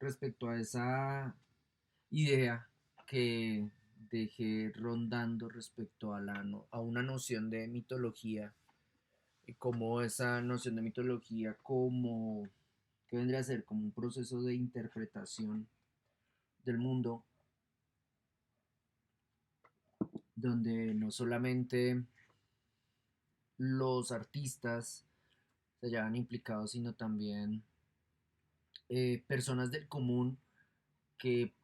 respecto a esa idea que dejé rondando respecto a, a una noción de mitología y cómo esa noción de mitología como que vendría a ser como un proceso de interpretación del mundo donde no solamente los artistas se hayan implicados, sino también personas del común que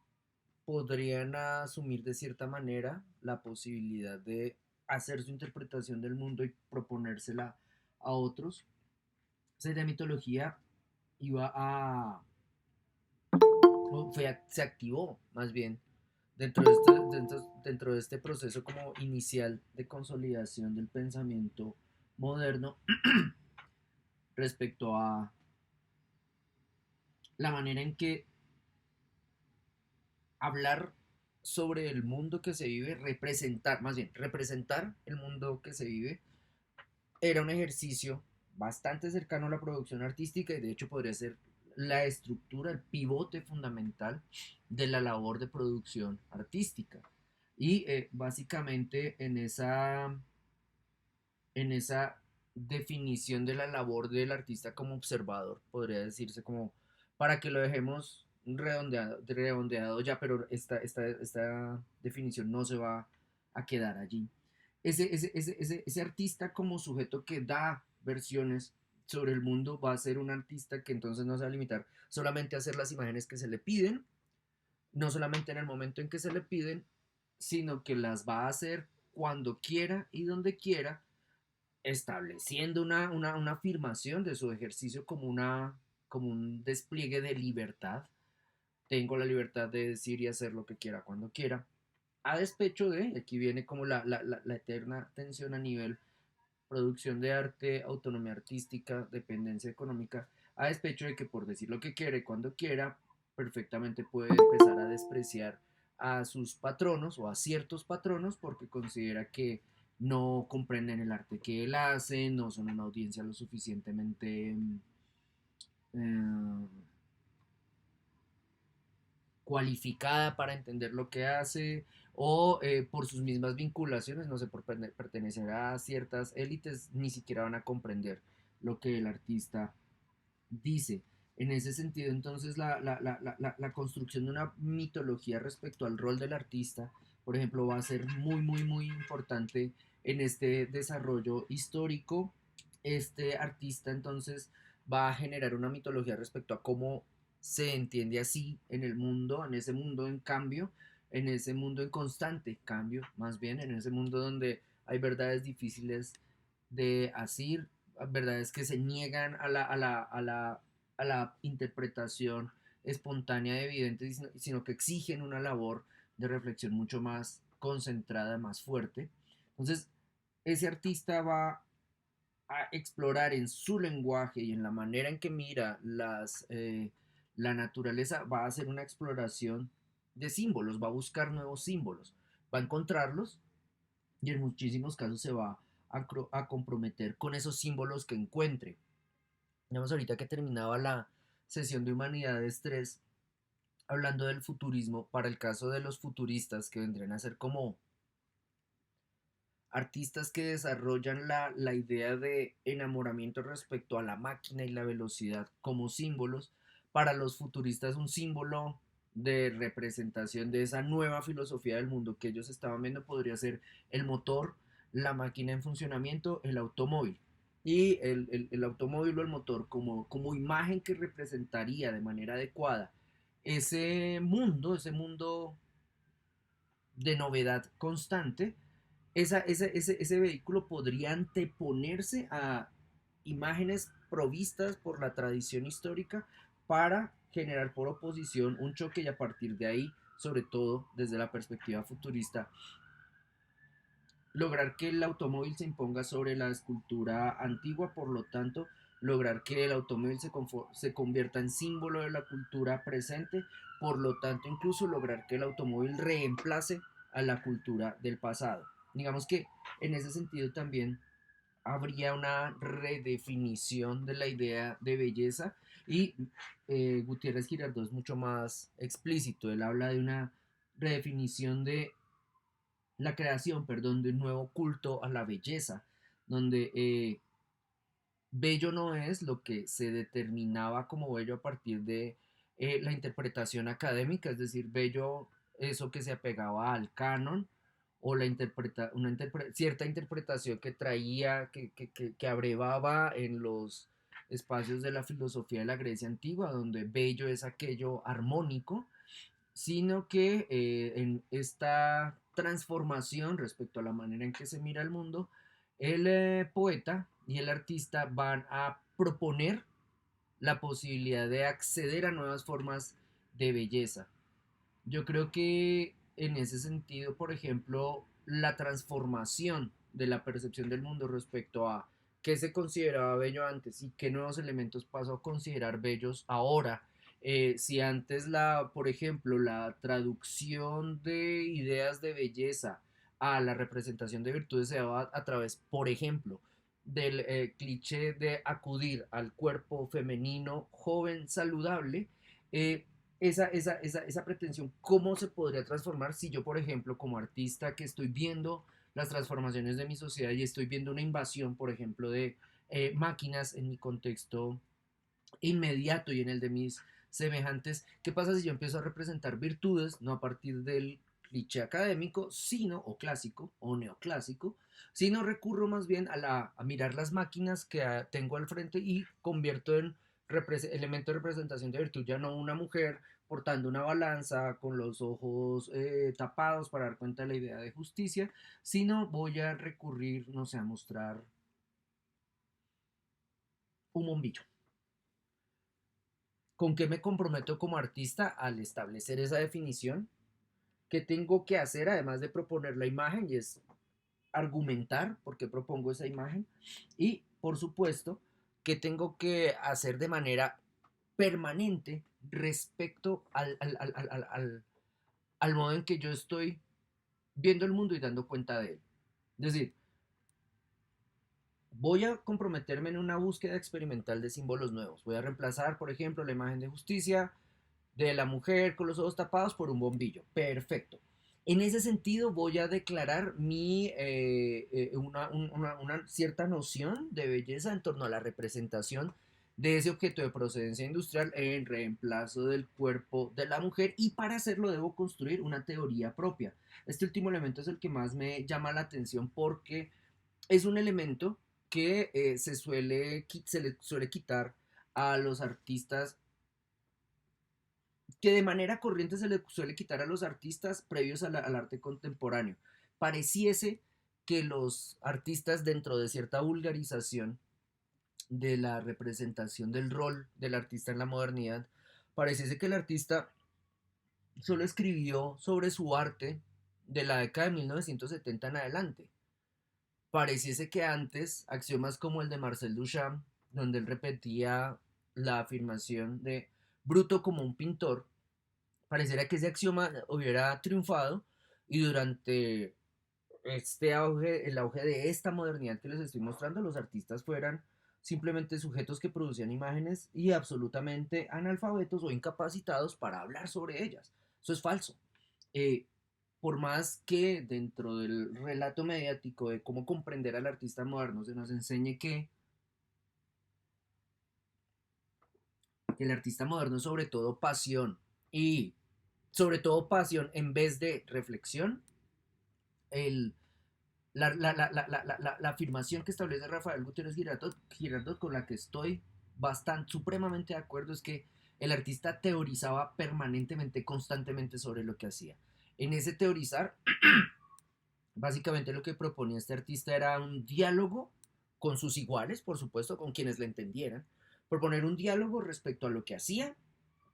podrían asumir de cierta manera la posibilidad de hacer su interpretación del mundo y proponérsela a otros. Esa idea de mitología iba a, se activó más bien dentro de este proceso como inicial de consolidación del pensamiento moderno respecto a la manera en que hablar sobre el mundo que se vive, representar, más bien, representar el mundo que se vive, era un ejercicio bastante cercano a la producción artística y de hecho podría ser la estructura, el pivote fundamental de la labor de producción artística. Y básicamente en esa definición de la labor del artista como observador, podría decirse como, para que lo dejemos redondeado ya, pero esta definición no se va a quedar allí. Ese artista como sujeto que da versiones sobre el mundo va a ser un artista que entonces no se va a limitar solamente a hacer las imágenes que se le piden, no solamente en el momento en que se le piden, sino que las va a hacer cuando quiera y donde quiera, estableciendo una afirmación de su ejercicio como, como un despliegue de libertad. Tengo la libertad de decir y hacer lo que quiera cuando quiera. A despecho de, aquí viene como la eterna tensión a nivel producción de arte, autonomía artística, dependencia económica, a despecho de que por decir lo que quiere cuando quiera, perfectamente puede empezar a despreciar a sus patronos o a ciertos patronos porque considera que no comprenden el arte que él hace, no son una audiencia lo suficientemente eh, cualificada para entender lo que hace o por sus mismas vinculaciones, no sé, por pertenecer a ciertas élites, ni siquiera van a comprender lo que el artista dice. En ese sentido, entonces, la construcción de una mitología respecto al rol del artista, por ejemplo, va a ser muy importante en este desarrollo histórico. Este artista, entonces, va a generar una mitología respecto a cómo se entiende así en el mundo, en ese mundo en cambio, en ese mundo en constante cambio, más bien, en ese mundo donde hay verdades difíciles de asir, verdades que se niegan a la interpretación espontánea y evidente, sino que exigen una labor de reflexión mucho más concentrada, más fuerte. Entonces, ese artista va a explorar en su lenguaje y en la manera en que mira la naturaleza, va a hacer una exploración de símbolos, va a buscar nuevos símbolos, va a encontrarlos y en muchísimos casos se va a comprometer con esos símbolos que encuentre. Digamos, ahorita que terminaba la sesión de Humanidades 3, hablando del futurismo, para el caso de los futuristas que vendrían a ser como artistas que desarrollan la idea de enamoramiento respecto a la máquina y la velocidad como símbolos, para los futuristas un símbolo de representación de esa nueva filosofía del mundo que ellos estaban viendo podría ser el motor, la máquina en funcionamiento, el automóvil. Y el automóvil o el motor como imagen que representaría de manera adecuada ese mundo de novedad constante, ese vehículo podría anteponerse a imágenes provistas por la tradición histórica para generar por oposición un choque y a partir de ahí, sobre todo desde la perspectiva futurista, lograr que el automóvil se imponga sobre la escultura antigua, por lo tanto, lograr que el automóvil se convierta en símbolo de la cultura presente, por lo tanto, incluso lograr que el automóvil reemplace a la cultura del pasado. Digamos que en ese sentido también habría una redefinición de la idea de belleza Y Gutiérrez Girardot es mucho más explícito, él habla de una redefinición de la creación, perdón, de un nuevo culto a la belleza, donde bello no es lo que se determinaba como bello a partir de la interpretación académica, es decir, bello eso que se apegaba al canon o cierta interpretación que traía, que abrevaba en los espacios de la filosofía de la Grecia antigua, donde bello es aquello armónico, sino que en esta transformación respecto a la manera en que se mira el mundo, el poeta y el artista van a proponer la posibilidad de acceder a nuevas formas de belleza. Yo creo que en ese sentido, por ejemplo, la transformación de la percepción del mundo respecto a qué se consideraba bello antes y qué nuevos elementos paso a considerar bellos ahora. Si antes por ejemplo, la traducción de ideas de belleza a la representación de virtudes se daba a través, por ejemplo, del cliché de acudir al cuerpo femenino joven saludable, eh, esa pretensión, ¿cómo se podría transformar si yo, por ejemplo, como artista que estoy viendo las transformaciones de mi sociedad y estoy viendo una invasión, por ejemplo, de máquinas en mi contexto inmediato y en el de mis semejantes, ¿qué pasa si yo empiezo a representar virtudes no a partir del cliché académico, sino, o clásico, o neoclásico, sino recurro más bien a mirar las máquinas que tengo al frente y convierto en elemento de representación de virtud, ya no una mujer portando una balanza con los ojos tapados para dar cuenta de la idea de justicia, sino voy a recurrir, no sé, a mostrar un bombillo. ¿Con qué me comprometo como artista al establecer esa definición? ¿Qué tengo que hacer además de proponer la imagen? Y es argumentar por qué propongo esa imagen. Y, por supuesto, ¿qué tengo que hacer de manera permanente respecto al modo en que yo estoy viendo el mundo y dando cuenta de él? Es decir, voy a comprometerme en una búsqueda experimental de símbolos nuevos. Voy a reemplazar, por ejemplo, la imagen de justicia de la mujer con los ojos tapados por un bombillo. Perfecto. En ese sentido voy a declarar una cierta noción de belleza en torno a la representación de ese objeto de procedencia industrial en reemplazo del cuerpo de la mujer, y para hacerlo debo construir una teoría propia. Este último elemento es el que más me llama la atención porque es un elemento que se le suele quitar a los artistas, que de manera corriente se le suele quitar a los artistas previos al arte contemporáneo. Pareciese que los artistas, dentro de cierta vulgarización de la representación del rol del artista en la modernidad, pareciese que el artista solo escribió sobre su arte de la década de 1970 en adelante. Pareciese que antes, axiomas como el de Marcel Duchamp, donde él repetía la afirmación de Bruto como un pintor, pareciera que ese axioma hubiera triunfado y durante el auge de esta modernidad que les estoy mostrando, los artistas fueran simplemente sujetos que producían imágenes y absolutamente analfabetos o incapacitados para hablar sobre ellas. Eso es falso. Eh, por más que dentro del relato mediático de cómo comprender al artista moderno se nos enseñe que el artista moderno es sobre todo pasión, y sobre todo pasión en vez de reflexión, el, la afirmación que establece Rafael Gutiérrez Girardot, con la que estoy bastante, supremamente de acuerdo, es que el artista teorizaba permanentemente, constantemente sobre lo que hacía. En ese teorizar, básicamente lo que proponía este artista era un diálogo con sus iguales, por supuesto, con quienes le entendieran, proponer un diálogo respecto a lo que hacía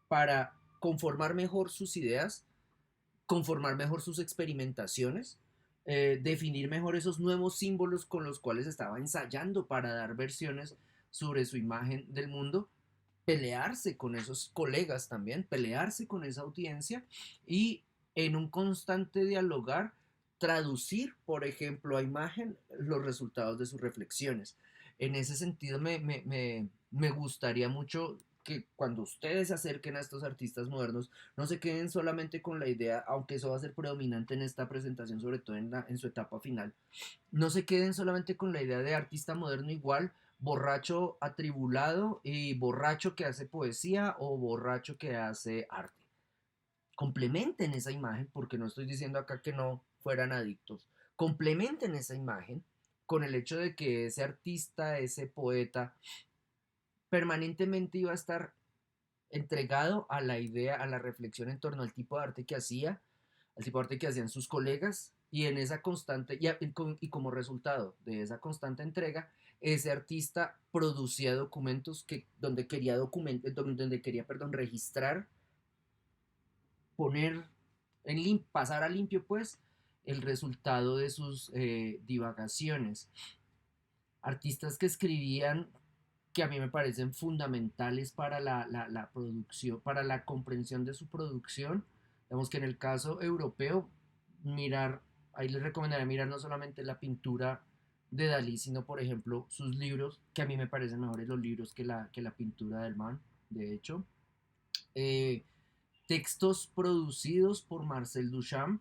para conformar mejor sus ideas, conformar mejor sus experimentaciones, definir mejor esos nuevos símbolos con los cuales estaba ensayando para dar versiones sobre su imagen del mundo, pelearse con esos colegas también, pelearse con esa audiencia y en un constante dialogar, traducir, por ejemplo, a imagen los resultados de sus reflexiones. En ese sentido, me gustaría mucho que cuando ustedes se acerquen a estos artistas modernos, no se queden solamente con la idea, aunque eso va a ser predominante en esta presentación, sobre todo en su etapa final, no se queden solamente con la idea de artista moderno igual, borracho atribulado y borracho que hace poesía o borracho que hace arte. Complementen esa imagen, porque no estoy diciendo acá que no fueran adictos, complementen esa imagen con el hecho de que ese artista, ese poeta, permanentemente iba a estar entregado a la idea, a la reflexión en torno al tipo de arte que hacía, al tipo de arte que hacían sus colegas, y en esa constante, y como resultado de esa constante entrega, ese artista producía documentos donde quería donde quería, perdón, registrar, poner pasar a limpio, pues, el resultado de sus divagaciones. Artistas que escribían, que a mí me parecen fundamentales para la producción, para la comprensión de su producción. Digamos que en el caso europeo, mirar, ahí les recomendaría mirar no solamente la pintura de Dalí, sino por ejemplo sus libros, que a mí me parecen mejores los libros que la pintura del man, de hecho. Eh, Textos producidos por Marcel Duchamp,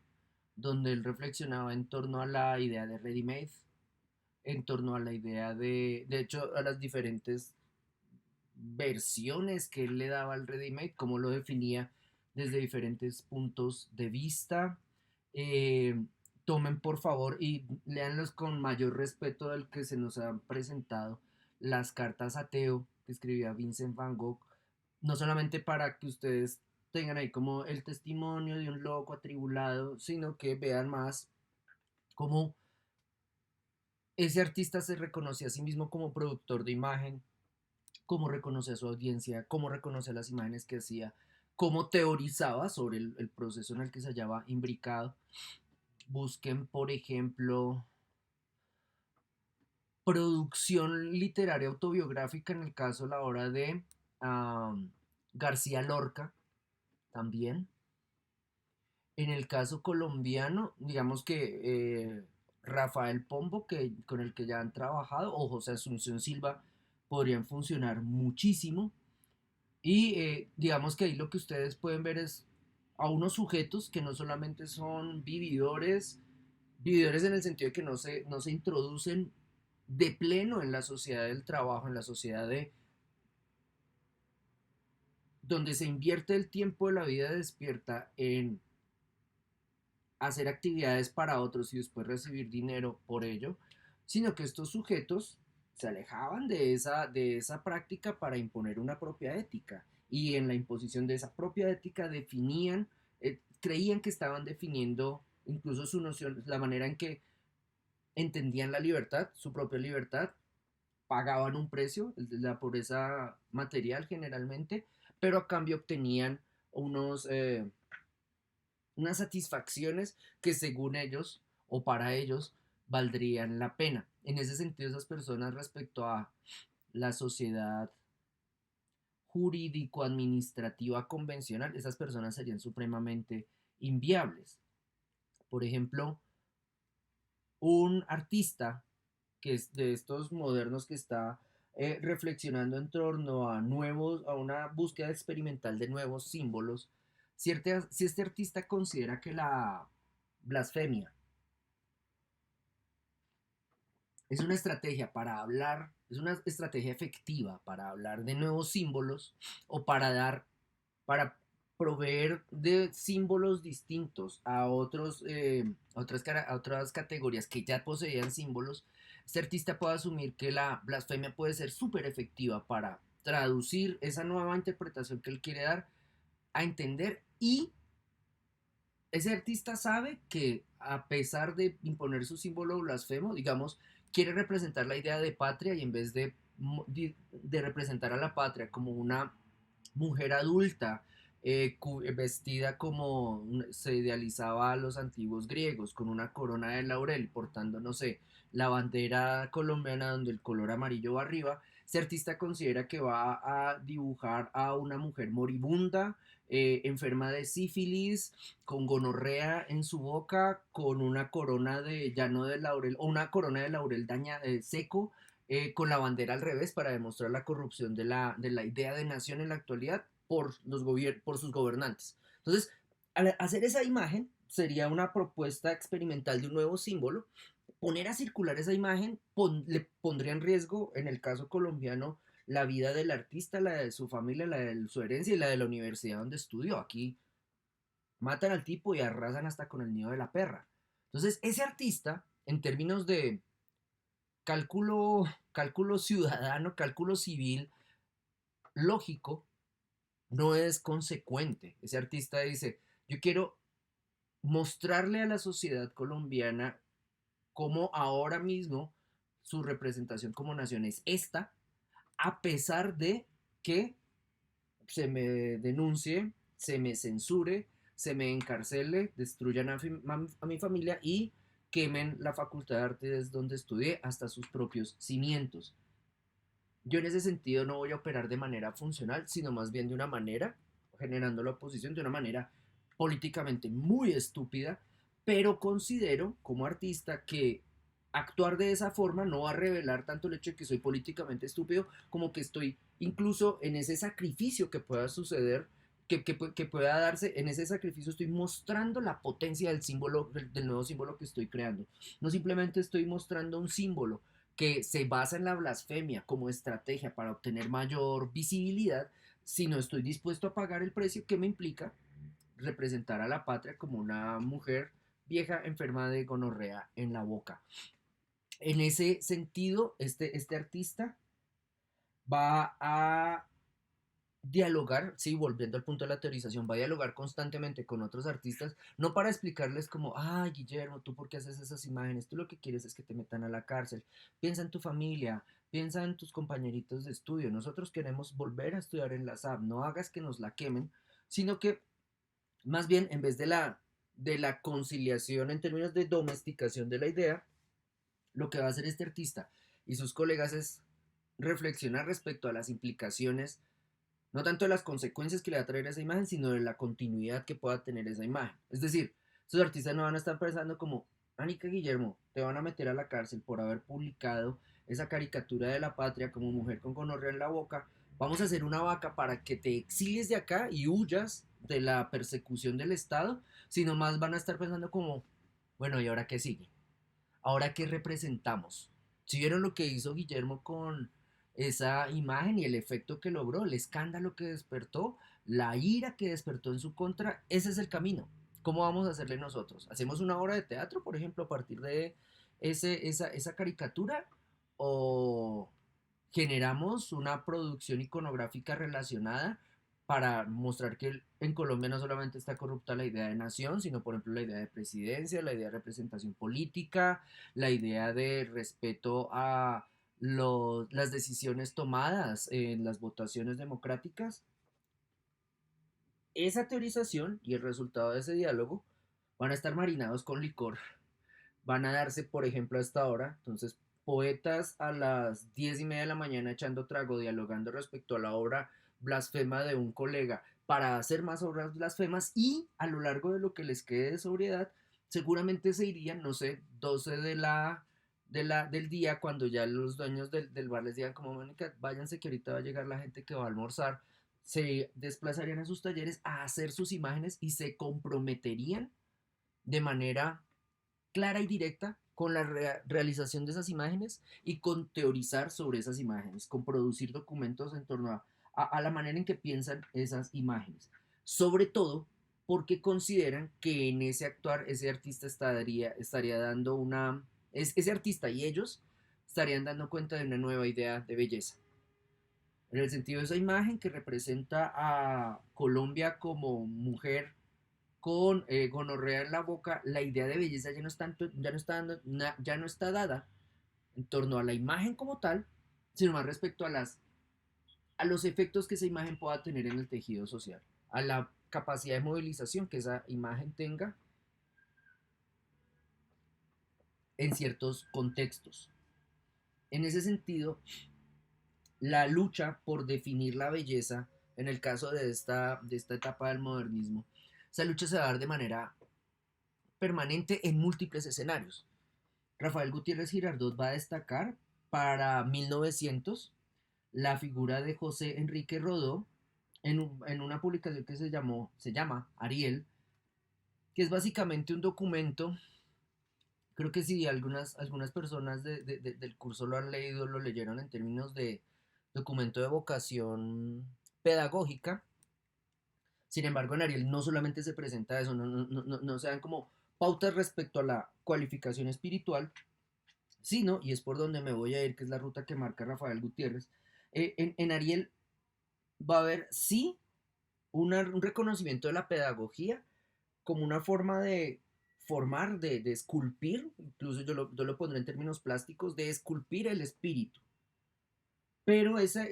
donde él reflexionaba en torno a la idea de ready-made, en torno a la idea de hecho, a las diferentes versiones que él le daba al ready-made, cómo lo definía desde diferentes puntos de vista. Eh, Tomen por favor y leanlos con mayor respeto del que se nos han presentado las cartas a Teo que escribía Vincent Van Gogh, no solamente para que ustedes tengan ahí como el testimonio de un loco atribulado, sino que vean más cómo ese artista se reconoce a sí mismo como productor de imagen, cómo reconoce a su audiencia, cómo reconoce las imágenes que hacía, cómo teorizaba sobre el proceso en el que se hallaba imbricado. Busquen, por ejemplo, producción literaria autobiográfica, en el caso, la obra de García Lorca, también. En el caso colombiano, digamos que Rafael Pombo, con el que ya han trabajado, o José Asunción Silva, podrían funcionar muchísimo. Y digamos que ahí lo que ustedes pueden ver es a unos sujetos que no solamente son vividores, vividores en el sentido de que no se introducen de pleno en la sociedad del trabajo, en la sociedad de donde se invierte el tiempo de la vida despierta en hacer actividades para otros y después recibir dinero por ello, sino que estos sujetos se alejaban de esa práctica para imponer una propia ética y en la imposición de esa propia ética definían, creían que estaban definiendo incluso su noción, la manera en que entendían la libertad, su propia libertad, pagaban un precio, el de la pobreza material generalmente, pero a cambio obtenían unos, unas satisfacciones que según ellos o para ellos valdrían la pena. En ese sentido, esas personas respecto a la sociedad jurídico-administrativa convencional, esas personas serían supremamente inviables. Por ejemplo, un artista que es de estos modernos que está reflexionando en torno a nuevos, a una búsqueda experimental de nuevos símbolos, si este artista considera que la blasfemia es una estrategia para hablar, es una estrategia efectiva para hablar de nuevos símbolos o para dar, para proveer de símbolos distintos a a otras categorías que ya poseían símbolos, este artista puede asumir que la blasfemia puede ser súper efectiva para traducir esa nueva interpretación que él quiere dar a entender, y ese artista sabe que a pesar de imponer su símbolo blasfemo, digamos, quiere representar la idea de patria y en vez de representar a la patria como una mujer adulta, vestida como se idealizaba a los antiguos griegos, con una corona de laurel, portando, no sé, la bandera colombiana donde el color amarillo va arriba, ese artista considera que va a dibujar a una mujer moribunda, enferma de sífilis, con gonorrea en su boca, con una corona de llano de laurel, o una corona de laurel seco, con la bandera al revés para demostrar la corrupción de la idea de nación en la actualidad por, por sus gobernantes. Entonces, al hacer esa imagen, sería una propuesta experimental de un nuevo símbolo. Poner a circular esa imagen le pondría en riesgo, en el caso colombiano, la vida del artista, la de su familia, la de su herencia y la de la universidad donde estudió. Aquí matan al tipo y arrasan hasta con el nido de la perra. Entonces, ese artista, en términos de cálculo, cálculo ciudadano, cálculo civil, lógico, no es consecuente. Ese artista dice, yo quiero mostrarle a la sociedad colombiana cómo ahora mismo su representación como nación es esta, a pesar de que se me denuncie, se me censure, se me encarcele, destruyan a mi familia y quemen la Facultad de Artes donde estudié hasta sus propios cimientos. Yo en ese sentido no voy a operar de manera funcional, sino más bien de una manera, generando la oposición de una manera políticamente muy estúpida, pero considero como artista que actuar de esa forma no va a revelar tanto el hecho de que soy políticamente estúpido como que estoy incluso en ese sacrificio que pueda suceder, que pueda darse, en ese sacrificio estoy mostrando la potencia del símbolo, del nuevo símbolo que estoy creando. No simplemente estoy mostrando un símbolo, que se basa en la blasfemia como estrategia para obtener mayor visibilidad, si no estoy dispuesto a pagar el precio que me implica representar a la patria como una mujer vieja enferma de gonorrea en la boca. En ese sentido, este artista va a dialogar, sí, volviendo al punto de la teorización, va a dialogar constantemente con otros artistas, no para explicarles como, ay, Guillermo, ¿tú por qué haces esas imágenes? Tú lo que quieres es que te metan a la cárcel. Piensa en tu familia, piensa en tus compañeritos de estudio. Nosotros queremos volver a estudiar en la SAP, no hagas que nos la quemen, sino que más bien en vez de la conciliación en términos de domesticación de la idea, lo que va a hacer este artista y sus colegas es reflexionar respecto a las implicaciones no tanto de las consecuencias que le va a traer esa imagen, sino de la continuidad que pueda tener esa imagen. Es decir, esos artistas no van a estar pensando como, Anika Guillermo, te van a meter a la cárcel por haber publicado esa caricatura de la patria como mujer con gonorrea en la boca. Vamos a hacer una vaca para que te exilies de acá y huyas de la persecución del Estado, sino más van a estar pensando como, bueno, ¿y ahora qué sigue? ¿Ahora qué representamos? Si vieron lo que hizo Guillermo con esa imagen y el efecto que logró, el escándalo que despertó, la ira que despertó en su contra, ese es el camino. ¿Cómo vamos a hacerle nosotros? ¿Hacemos una obra de teatro, por ejemplo, a partir de esa caricatura? ¿O generamos una producción iconográfica relacionada para mostrar que en Colombia no solamente está corrupta la idea de nación, sino por ejemplo la idea de presidencia, la idea de representación política, la idea de respeto a las decisiones tomadas en las votaciones democráticas? Esa teorización y el resultado de ese diálogo van a estar marinados con licor, van a darse, por ejemplo, a esta hora. Entonces, poetas a las 10:30 de la mañana echando trago, dialogando respecto a la obra blasfema de un colega para hacer más obras blasfemas y a lo largo de lo que les quede de sobriedad, seguramente se irían, no sé, 12 del día, cuando ya los dueños del bar les digan como, Mónica, váyanse que ahorita va a llegar la gente que va a almorzar, se desplazarían a sus talleres a hacer sus imágenes y se comprometerían de manera clara y directa con la realización de esas imágenes y con teorizar sobre esas imágenes, con producir documentos en torno a la manera en que piensan esas imágenes. Sobre todo porque consideran que en ese actuar ese artista estaría dando ese artista y ellos estarían dando cuenta de una nueva idea de belleza. En el sentido de esa imagen que representa a Colombia como mujer con gonorrea en la boca, la idea de belleza ya no, es tanto, ya, no está ya no está dada en torno a la imagen como tal, sino más respecto a los efectos que esa imagen pueda tener en el tejido social, a la capacidad de movilización que esa imagen tenga en ciertos contextos. En ese sentido, la lucha por definir la belleza, en el caso de esta etapa del modernismo, esa lucha se va a dar de manera permanente en múltiples escenarios. Rafael Gutiérrez Girardot va a destacar para 1900 la figura de José Enrique Rodó en una publicación que se llama Ariel, que es básicamente un documento. Creo que sí, algunas personas del curso lo han leído, lo leyeron en términos de documento de vocación pedagógica. Sin embargo, en Ariel no solamente se presenta eso, no se dan como pautas respecto a la cualificación espiritual, sino, y es por donde me voy a ir, que es la ruta que marca Rafael Gutiérrez, en Ariel va a haber sí un reconocimiento de la pedagogía como una forma de formar, de esculpir, incluso yo lo pondré en términos plásticos, de esculpir el espíritu. Pero esa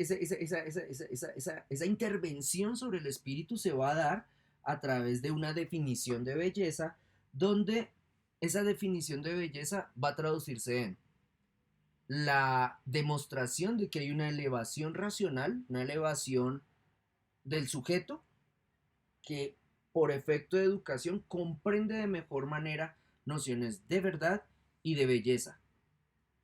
intervención sobre el espíritu se va a dar a través de una definición de belleza, donde esa definición de belleza va a traducirse en la demostración de que hay una elevación racional, una elevación del sujeto que por efecto de educación comprende de mejor manera nociones de verdad y de belleza.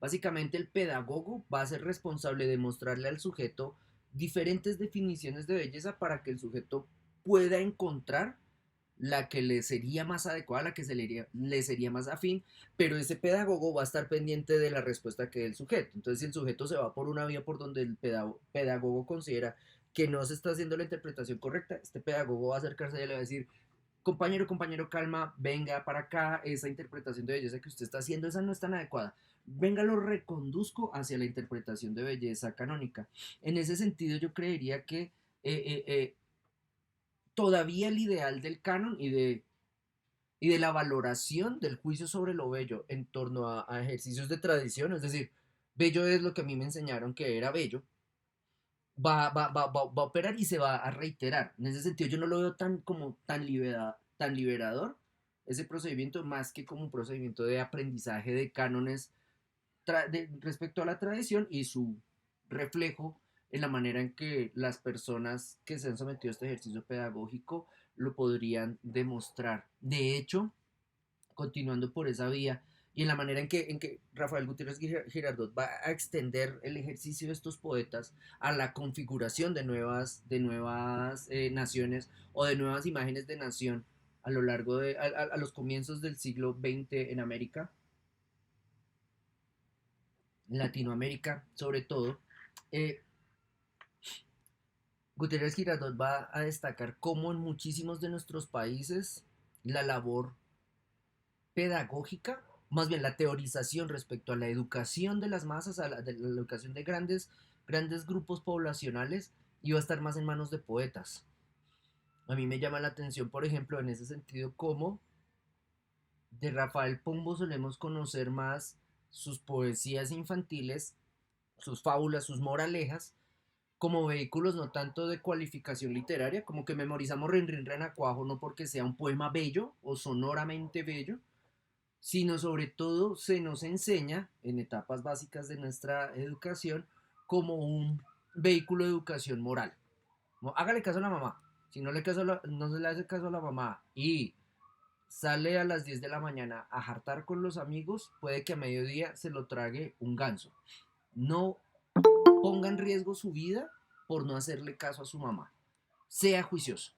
Básicamente el pedagogo va a ser responsable de mostrarle al sujeto diferentes definiciones de belleza para que el sujeto pueda encontrar la que le sería más adecuada, la que le sería más afín, pero ese pedagogo va a estar pendiente de la respuesta que dé el sujeto. Entonces, si el sujeto se va por una vía por donde el pedagogo considera que no se está haciendo la interpretación correcta, este pedagogo va a acercarse y le va a decir, compañero, calma, venga para acá, esa interpretación de belleza que usted está haciendo, esa no es tan adecuada. Venga, lo reconduzco hacia la interpretación de belleza canónica. En ese sentido, yo creería que todavía el ideal del canon y de la valoración del juicio sobre lo bello en torno a ejercicios de tradición, es decir, bello es lo que a mí me enseñaron que era bello, va a operar y se va a reiterar. En ese sentido, yo no lo veo tan liberador ese procedimiento, más que como un procedimiento de aprendizaje de cánones respecto a la tradición y su reflejo en la manera en que las personas que se han sometido a este ejercicio pedagógico lo podrían demostrar. De hecho, continuando por esa vía y en la manera en que Rafael Gutiérrez Girardot va a extender el ejercicio de estos poetas a la configuración de nuevas naciones o de nuevas imágenes de nación a lo largo a los comienzos del siglo XX en América, Latinoamérica sobre todo. eh, Gutiérrez Girardot va a destacar cómo en muchísimos de nuestros países la labor pedagógica, más bien la teorización respecto a la educación de las masas, de la educación de grandes grupos poblacionales, iba a estar más en manos de poetas. A mí me llama la atención, por ejemplo, en ese sentido, cómo de Rafael Pombo solemos conocer más sus poesías infantiles, sus fábulas, sus moralejas, como vehículos no tanto de cualificación literaria, como que memorizamos Rin Rin Renacuajo no porque sea un poema bello o sonoramente bello, sino sobre todo se nos enseña en etapas básicas de nuestra educación como un vehículo de educación moral. No, hágale caso a la mamá. Si no se le hace caso a la mamá y sale a las 10 de la mañana a jartar con los amigos, puede que a mediodía se lo trague un ganso. No ponga en riesgo su vida por no hacerle caso a su mamá. Sea juicioso.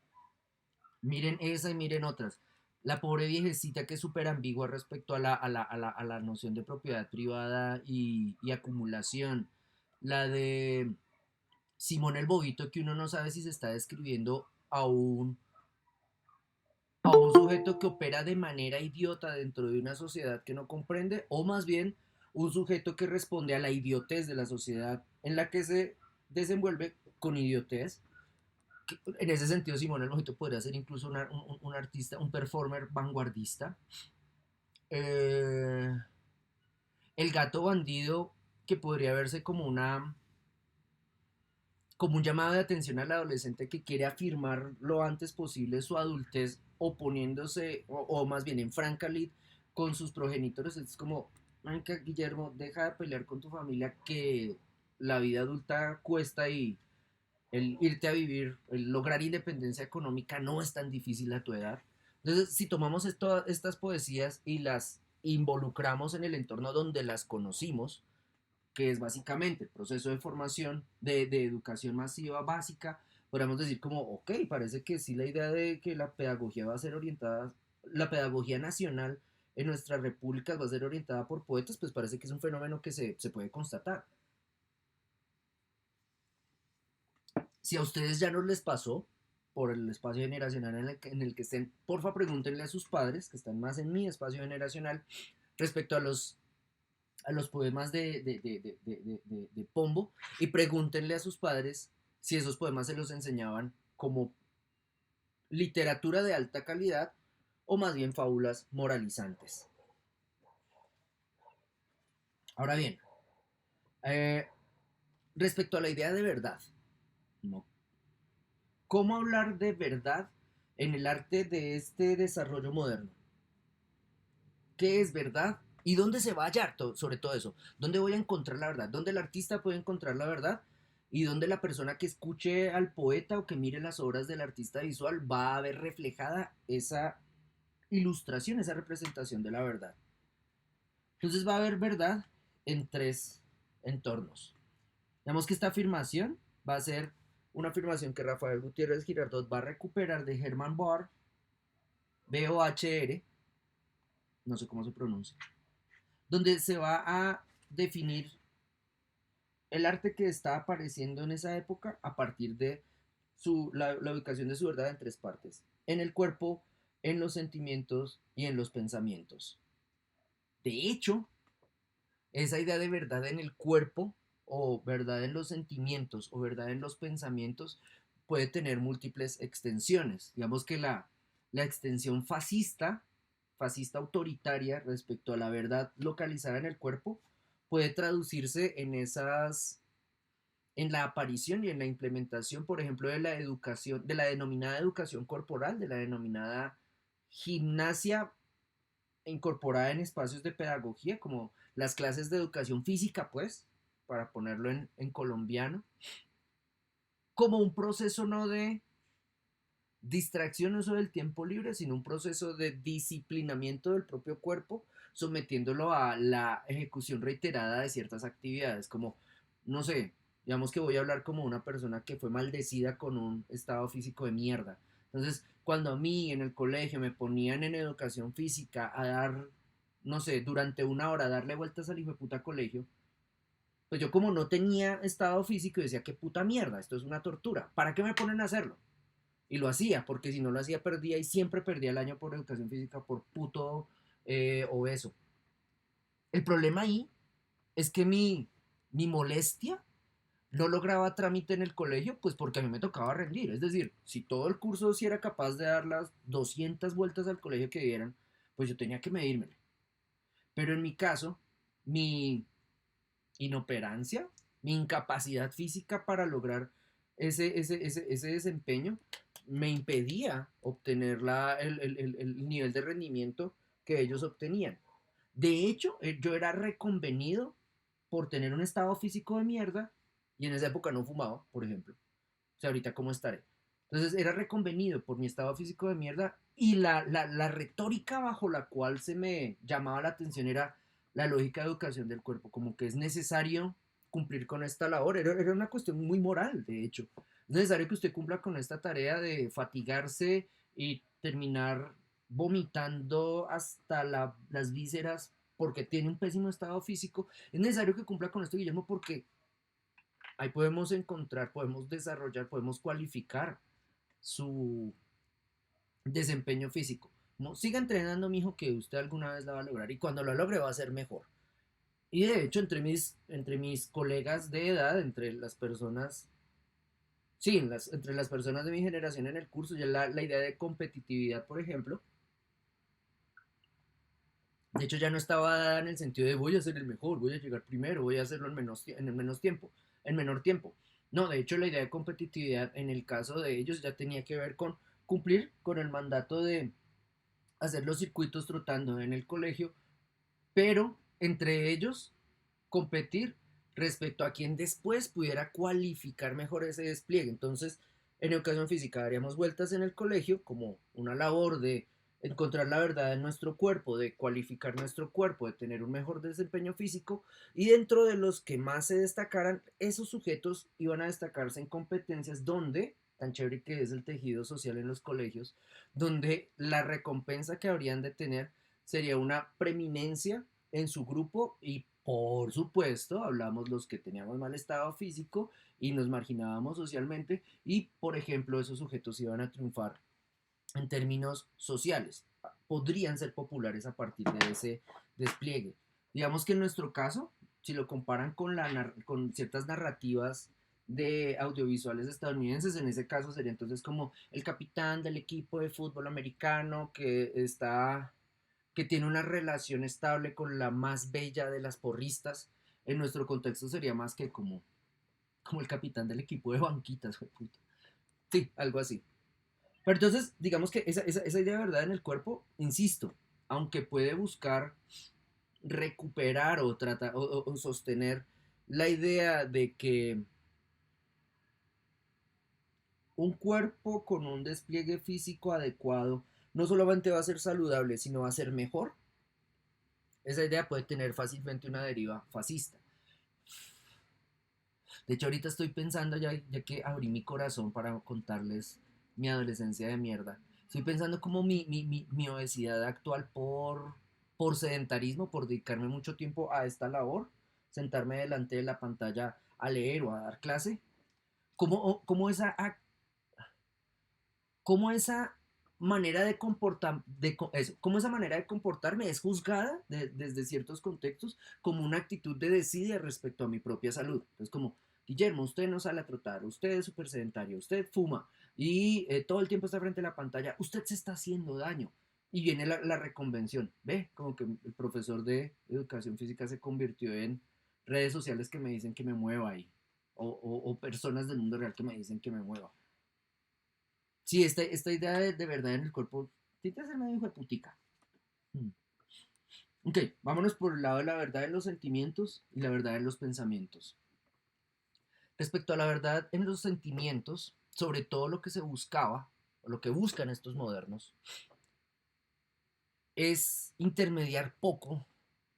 Miren esa y miren otras. La pobre viejecita que es súper ambigua respecto a la noción de propiedad privada y acumulación. La de Simón el Bobito, que uno no sabe si se está describiendo a un sujeto que opera de manera idiota dentro de una sociedad que no comprende, o más bien un sujeto que responde a la idiotez de la sociedad en la que se desenvuelve con idiotez. En ese sentido, Simón el Mojito podría ser incluso un artista, un performer vanguardista. Eh, el gato bandido, que podría verse como un llamado de atención al adolescente que quiere afirmar lo antes posible su adultez, oponiéndose, o más bien en franca lid, con sus progenitores. Es como, manca, Guillermo, deja de pelear con tu familia, que la vida adulta cuesta y el irte a vivir, el lograr independencia económica no es tan difícil a tu edad. Entonces, si tomamos estas poesías y las involucramos en el entorno donde las conocimos, que es básicamente el proceso de formación, de educación masiva básica, podríamos decir como, ok, parece que sí la idea de que la pedagogía va a ser orientada, la pedagogía nacional en nuestras repúblicas va a ser orientada por poetas, pues parece que es un fenómeno que se puede constatar. Si a ustedes ya no les pasó por el espacio generacional en el que estén, porfa pregúntenle a sus padres, que están más en mi espacio generacional, respecto a los poemas de Pombo, y pregúntenle a sus padres si esos poemas se los enseñaban como literatura de alta calidad o más bien fábulas moralizantes. Ahora bien, eh, respecto a la idea de verdad, ¿no? ¿Cómo hablar de verdad en el arte de este desarrollo moderno? ¿Qué es verdad? ¿Y dónde se va a hallar sobre todo eso? ¿Dónde voy a encontrar la verdad? ¿Dónde el artista puede encontrar la verdad? ¿Y dónde la persona que escuche al poeta o que mire las obras del artista visual va a ver reflejada esa ilustración, esa representación de la verdad? Entonces va a haber verdad en tres entornos. Digamos que esta afirmación va a ser una afirmación que Rafael Gutiérrez Girardot va a recuperar de Hermann Bahr, Bohr, no sé cómo se pronuncia, donde se va a definir el arte que está apareciendo en esa época a partir de la ubicación de su verdad en tres partes: en el cuerpo, en los sentimientos y en los pensamientos. De hecho, esa idea de verdad en el cuerpo o verdad en los sentimientos o verdad en los pensamientos puede tener múltiples extensiones. Digamos que la extensión fascista autoritaria respecto a la verdad localizada en el cuerpo puede traducirse en la aparición y en la implementación, por ejemplo, de la educación, de la denominada educación corporal, de la denominada gimnasia incorporada en espacios de pedagogía, como las clases de educación física, pues, para ponerlo en colombiano, como un proceso no de distracción uso del tiempo libre, sino un proceso de disciplinamiento del propio cuerpo, sometiéndolo a la ejecución reiterada de ciertas actividades, como, no sé, digamos que voy a hablar como una persona que fue maldecida con un estado físico de mierda. Entonces, cuando a mí en el colegio me ponían en educación física a dar, no sé, durante una hora darle vueltas al hijo de puta colegio, pues yo como no tenía estado físico decía, qué puta mierda, esto es una tortura, ¿para qué me ponen a hacerlo? Y lo hacía, porque si no lo hacía perdía y siempre perdía el año por educación física, por puto obeso. El problema ahí es que mi molestia no lograba trámite en el colegio, pues porque a mí me tocaba rendir. Es decir, si todo el curso sí era capaz de dar las 200 vueltas al colegio que dieran, pues yo tenía que medírmelo. Pero en mi caso, mi inoperancia, mi incapacidad física para lograr ese desempeño me impedía obtener el nivel de rendimiento que ellos obtenían. De hecho, yo era reconvenido por tener un estado físico de mierda y en esa época no fumaba, por ejemplo. O sea, ahorita cómo estaré. Entonces era reconvenido por mi estado físico de mierda y la retórica bajo la cual se me llamaba la atención era la lógica de educación del cuerpo, como que es necesario cumplir con esta labor. Era una cuestión muy moral, de hecho. Es necesario que usted cumpla con esta tarea de fatigarse y terminar vomitando hasta las vísceras porque tiene un pésimo estado físico. Es necesario que cumpla con esto, Guillermo, porque ahí podemos encontrar, podemos desarrollar, podemos cualificar su desempeño físico. ¿No? Siga entrenando, mijo, que usted alguna vez la va a lograr y cuando lo logre va a ser mejor. Y de hecho, entre mis colegas de edad, entre las personas, sí, entre las personas de mi generación en el curso, ya la idea de competitividad, por ejemplo, de hecho ya no estaba dada en el sentido de voy a ser el mejor, voy a llegar primero, voy a hacerlo en el menos tiempo, en menor tiempo. No, de hecho la idea de competitividad en el caso de ellos ya tenía que ver con cumplir con el mandato de hacer los circuitos trotando en el colegio, pero entre ellos competir respecto a quien después pudiera cualificar mejor ese despliegue. Entonces, en educación física daríamos vueltas en el colegio como una labor de encontrar la verdad en nuestro cuerpo, de cualificar nuestro cuerpo, de tener un mejor desempeño físico, y dentro de los que más se destacaran, esos sujetos iban a destacarse en competencias donde, tan chévere que es el tejido social en los colegios, donde la recompensa que habrían de tener sería una preeminencia en su grupo y por supuesto hablamos los que teníamos mal estado físico y nos marginábamos socialmente y por ejemplo esos sujetos iban a triunfar en términos sociales. Podrían ser populares a partir de ese despliegue. Digamos que en nuestro caso, si lo comparan con ciertas narrativas de audiovisuales estadounidenses, en ese caso sería entonces como el capitán del equipo de fútbol americano que tiene una relación estable con la más bella de las porristas. En nuestro contexto sería más que como el capitán del equipo de banquitas. Puta. Sí, algo así. Pero entonces, digamos que esa idea de verdad en el cuerpo, insisto, aunque puede buscar recuperar o tratar o sostener la idea de que un cuerpo con un despliegue físico adecuado no solamente va a ser saludable, sino va a ser mejor, esa idea puede tener fácilmente una deriva fascista. De hecho, ahorita estoy pensando, ya que abrí mi corazón para contarles mi adolescencia de mierda, estoy pensando como mi obesidad actual por sedentarismo, por dedicarme mucho tiempo a esta labor, sentarme delante de la pantalla a leer o a dar clase, como cómo esa manera de cómo esa manera de comportarme es juzgada desde ciertos contextos como una actitud de desidia respecto a mi propia salud. Entonces, como, Guillermo, usted no sale a trotar, usted es súper sedentario, usted fuma y todo el tiempo está frente a la pantalla, usted se está haciendo daño. Y viene la reconvención, ¿ve? Como que el profesor de educación física se convirtió en redes sociales que me dicen que me mueva ahí, o personas del mundo real que me dicen que me mueva. Sí, esta idea de verdad en el cuerpo tiende a ser medio hijo de putica. Hmm. Ok, vámonos por el lado de la verdad en los sentimientos y la verdad en los pensamientos. Respecto a la verdad en los sentimientos, sobre todo lo que se buscaba, o lo que buscan estos modernos, es intermediar poco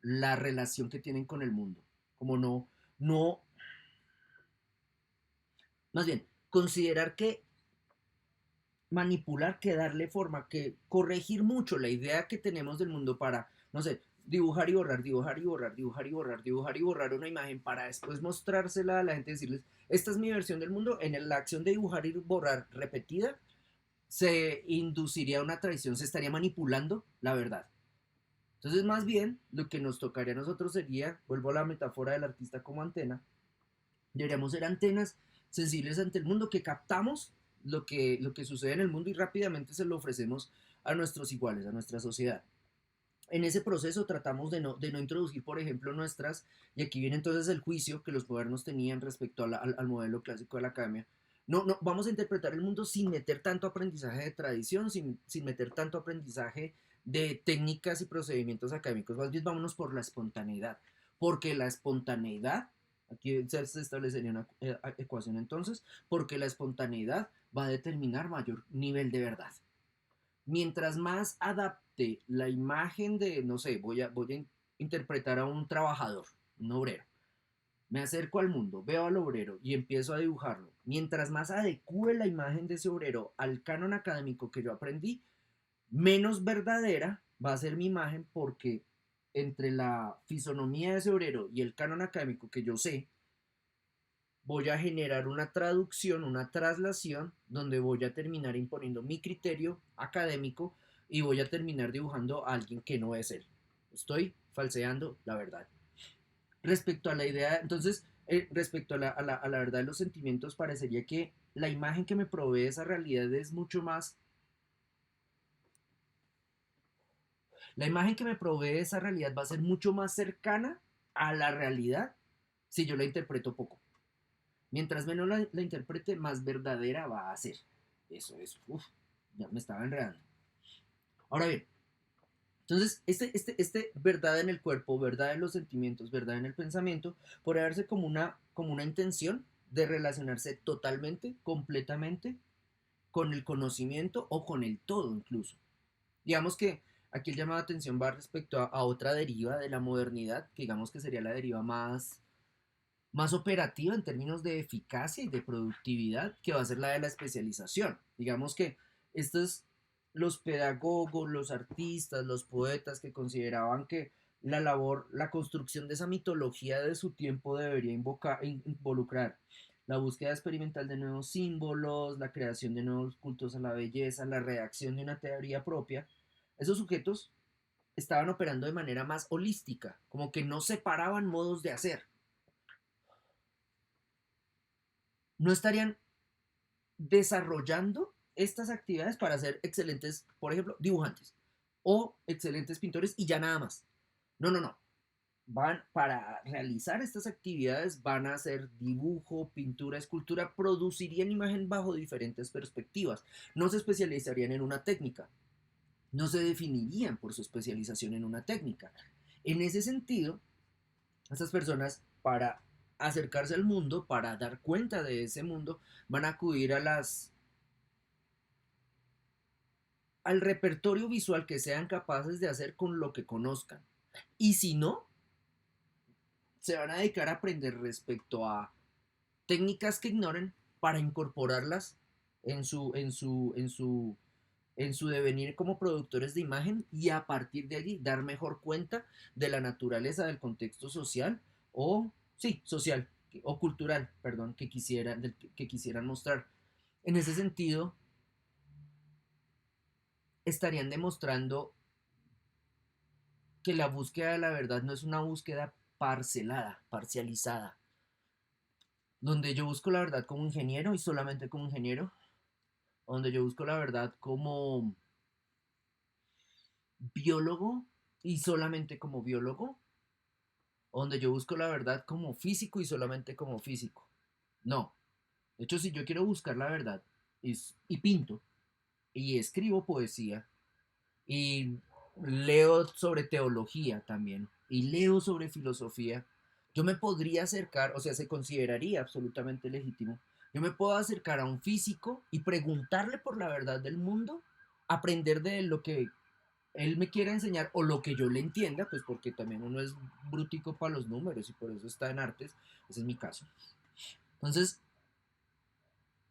la relación que tienen con el mundo. Como no, más bien, considerar que manipular, que darle forma, que corregir mucho la idea que tenemos del mundo para, no sé, dibujar y borrar, dibujar y borrar, dibujar y borrar, dibujar y borrar una imagen para después mostrársela a la gente y decirles, esta es mi versión del mundo, en la acción de dibujar y borrar repetida, se induciría una traición, se estaría manipulando la verdad. Entonces, más bien, lo que nos tocaría a nosotros sería, vuelvo a la metáfora del artista como antena, deberíamos ser antenas sensibles ante el mundo que captamos lo que sucede en el mundo y rápidamente se lo ofrecemos a nuestros iguales, a nuestra sociedad. En ese proceso tratamos de no introducir, por ejemplo, y aquí viene entonces el juicio que los modernos tenían respecto al modelo clásico de la academia. No, vamos a interpretar el mundo sin meter tanto aprendizaje de tradición, sin meter tanto aprendizaje de técnicas y procedimientos académicos. Más bien vámonos por la espontaneidad, porque la espontaneidad, aquí se establecería una ecuación entonces, porque la espontaneidad va a determinar mayor nivel de verdad. Mientras más adapte la imagen de, no sé, voy a interpretar a un trabajador, un obrero. Me acerco al mundo, veo al obrero y empiezo a dibujarlo. Mientras más adecue la imagen de ese obrero al canon académico que yo aprendí, menos verdadera va a ser mi imagen porque entre la fisonomía de ese obrero y el canon académico que yo sé, voy a generar una traducción, una traslación, donde voy a terminar imponiendo mi criterio académico y voy a terminar dibujando a alguien que no es él. Estoy falseando la verdad. Respecto a la idea, entonces, respecto a la verdad de los sentimientos, parecería que la imagen que me provee esa realidad es mucho más, la imagen que me provee esa realidad va a ser mucho más cercana a la realidad si yo la interpreto poco. Mientras menos la interprete, más verdadera va a ser. Eso es, uff, ya me estaba enredando. Ahora bien, entonces, verdad en el cuerpo, verdad en los sentimientos, verdad en el pensamiento, puede verse como una intención de relacionarse totalmente, completamente, con el conocimiento o con el todo incluso. Digamos que aquí el llamado de atención va respecto a otra deriva de la modernidad, que digamos que sería la deriva más operativa en términos de eficacia y de productividad, que va a ser la de la especialización. Digamos que estos, los pedagogos, los artistas, los poetas que consideraban que la labor, la construcción de esa mitología de su tiempo debería involucrar la búsqueda experimental de nuevos símbolos, la creación de nuevos cultos a la belleza, la redacción de una teoría propia. Esos sujetos estaban operando de manera más holística, como que no separaban modos de hacer. No estarían desarrollando estas actividades para ser excelentes, por ejemplo, dibujantes o excelentes pintores y ya nada más. No, no, no. Van para realizar estas actividades, van a hacer dibujo, pintura, escultura, producirían imagen bajo diferentes perspectivas. No se especializarían en una técnica, no se definirían por su especialización en una técnica. En ese sentido, estas personas para acercarse al mundo, para dar cuenta de ese mundo, van a acudir a al repertorio visual que sean capaces de hacer con lo que conozcan. Y si no, se van a dedicar a aprender respecto a técnicas que ignoren para incorporarlas en su devenir como productores de imagen y a partir de allí dar mejor cuenta de la naturaleza del contexto social o, sí, social o cultural, perdón, que quisieran mostrar. En ese sentido, estarían demostrando que la búsqueda de la verdad no es una búsqueda parcelada, parcializada, donde yo busco la verdad como ingeniero y solamente como ingeniero, donde yo busco la verdad como biólogo y solamente como biólogo, donde yo busco la verdad como físico y solamente como físico. No. De hecho, si yo quiero buscar la verdad y pinto y escribo poesía y leo sobre teología también y leo sobre filosofía, yo me podría acercar, o sea, se consideraría absolutamente legítimo. Yo me puedo acercar a un físico y preguntarle por la verdad del mundo, aprender de lo que él me quiera enseñar o lo que yo le entienda, pues porque también uno es brutico para los números y por eso está en artes, ese es mi caso. Entonces,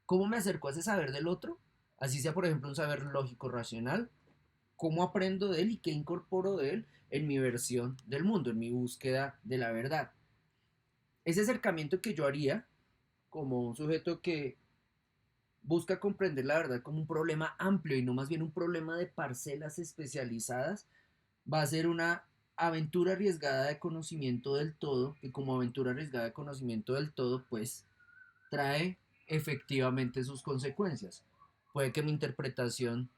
¿cómo me acerco a ese saber del otro? Así sea, por ejemplo, un saber lógico racional, ¿cómo aprendo de él y qué incorporo de él en mi versión del mundo, en mi búsqueda de la verdad? Ese acercamiento que yo haría como un sujeto que busca comprender la verdad como un problema amplio y no más bien un problema de parcelas especializadas, va a ser una aventura arriesgada de conocimiento del todo, y como aventura arriesgada de conocimiento del todo, pues trae efectivamente sus consecuencias. Puede que mi interpretación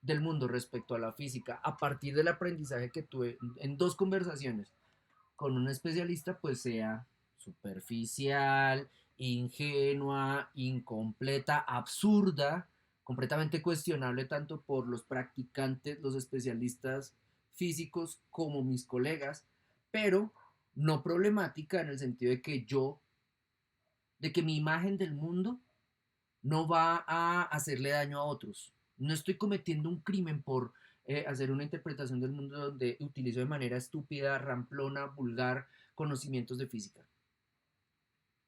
del mundo respecto a la física, a partir del aprendizaje que tuve en dos conversaciones con un especialista, pues sea superficial, ingenua, incompleta, absurda, completamente cuestionable tanto por los practicantes, los especialistas físicos como mis colegas, pero no problemática en el sentido de que mi imagen del mundo no va a hacerle daño a otros. No estoy cometiendo un crimen por hacer una interpretación del mundo donde utilizo de manera estúpida, ramplona, vulgar conocimientos de física.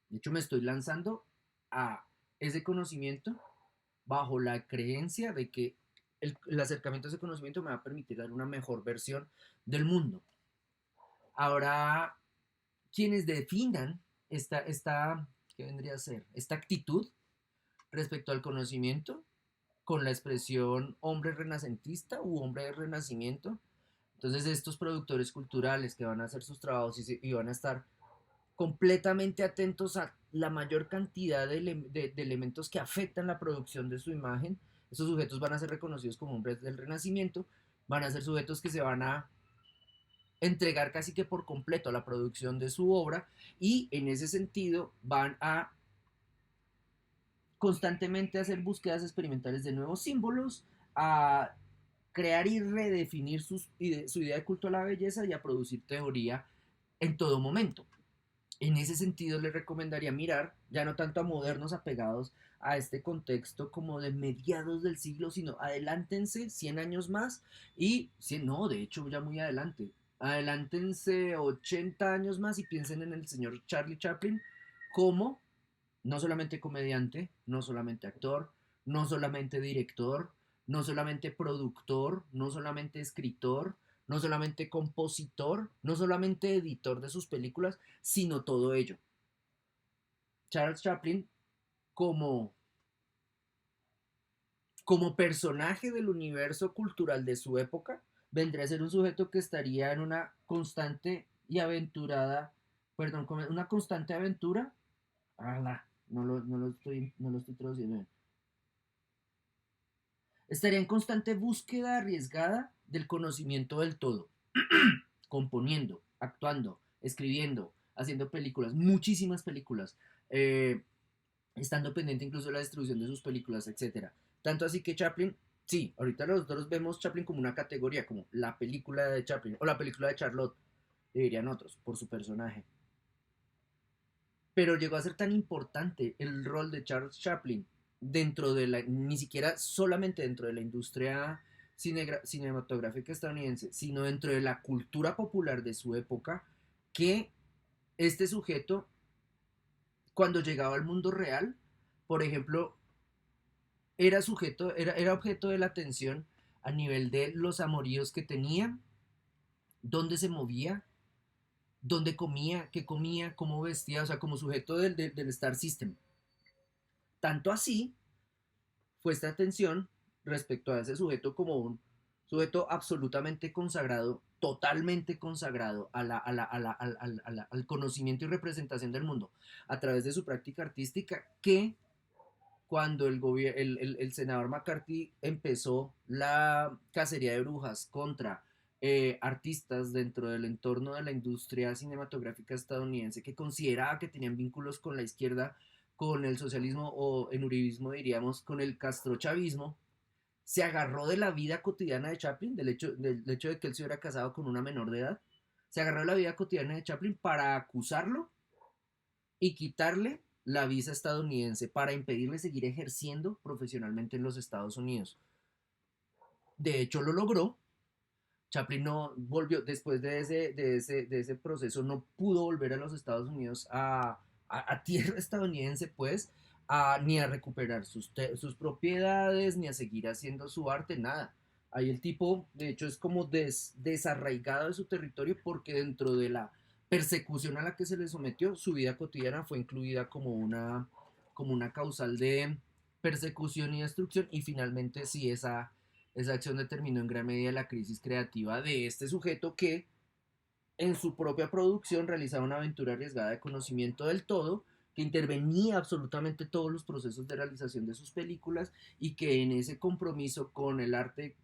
De hecho, me estoy lanzando a ese conocimiento bajo la creencia de que el acercamiento a ese conocimiento me va a permitir dar una mejor versión del mundo. Habrá quienes definan ¿qué vendría a ser? Esta actitud respecto al conocimiento con la expresión hombre renacentista u hombre de renacimiento. Entonces estos productores culturales que van a hacer sus trabajos y van a estar completamente atentos a la mayor cantidad de elementos que afectan la producción de su imagen, esos sujetos van a ser reconocidos como hombres del renacimiento, van a ser sujetos que se van a entregar casi que por completo a la producción de su obra y en ese sentido van a constantemente hacer búsquedas experimentales de nuevos símbolos, a crear y redefinir su idea de culto a la belleza y a producir teoría en todo momento. En ese sentido, les recomendaría mirar, ya no tanto a modernos apegados a este contexto como de mediados del siglo, sino adelántense 100 años más y, 100, no, de hecho ya muy adelante, adelántense 80 años más y piensen en el señor Charlie Chaplin como no solamente comediante, no solamente actor, no solamente director, no solamente productor, no solamente escritor, no solamente compositor, no solamente editor de sus películas, sino todo ello. Charles Chaplin como, como personaje del universo cultural de su época, vendría a ser un sujeto que estaría en una constante y aventurada, perdón, una constante aventura. Ah, no lo estoy traduciendo bien. Estaría en constante búsqueda arriesgada del conocimiento del todo, componiendo, actuando, escribiendo, haciendo películas, muchísimas películas, eh, estando pendiente incluso de la distribución de sus películas, etcétera. Tanto así que Chaplin, sí, ahorita nosotros vemos Chaplin como una categoría, como la película de Chaplin o la película de Charlotte, dirían otros, por su personaje. Pero llegó a ser tan importante el rol de Charles Chaplin dentro de la, ni siquiera solamente dentro de la industria cinematográfica estadounidense, sino dentro de la cultura popular de su época, que este sujeto, cuando llegaba al mundo real, por ejemplo, era objeto de la atención a nivel de los amoríos que tenía, dónde se movía, dónde comía, cómo vestía, o sea, como sujeto del Star System. Tanto así fue esta atención respecto a ese sujeto como un sujeto absolutamente consagrado, totalmente consagrado al conocimiento y representación del mundo a través de su práctica artística, que cuando el senador McCarthy empezó la cacería de brujas contra artistas dentro del entorno de la industria cinematográfica estadounidense que consideraba que tenían vínculos con la izquierda, con el socialismo o en uribismo diríamos con el castrochavismo, se agarró de la vida cotidiana de Chaplin, del hecho de que él se hubiera casado con una menor de edad, se agarró de la vida cotidiana de Chaplin para acusarlo y quitarle la visa estadounidense para impedirle seguir ejerciendo profesionalmente en los Estados Unidos. De hecho, lo logró. Chaplin no volvió, después de ese proceso, no pudo volver a los Estados Unidos a tierra estadounidense, pues, ni a recuperar sus propiedades, ni a seguir haciendo su arte, nada. Ahí el tipo, de hecho, es como desarraigado de su territorio porque dentro de la persecución a la que se le sometió, su vida cotidiana fue incluida como una causal de persecución y destrucción y finalmente sí esa acción determinó en gran medida la crisis creativa de este sujeto que en su propia producción realizaba una aventura arriesgada de conocimiento del todo, que intervenía absolutamente todos los procesos de realización de sus películas y que en ese compromiso con el arte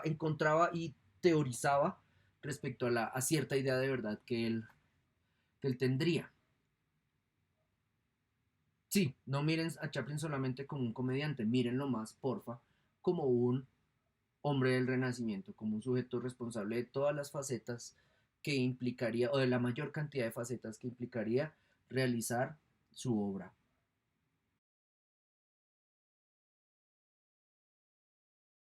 encontraba y teorizaba respecto a cierta idea de verdad que él tendría. Sí, no miren a Chaplin solamente como un comediante, mírenlo más, porfa, como un hombre del Renacimiento, como un sujeto responsable de todas las facetas que implicaría, o de la mayor cantidad de facetas que implicaría realizar su obra.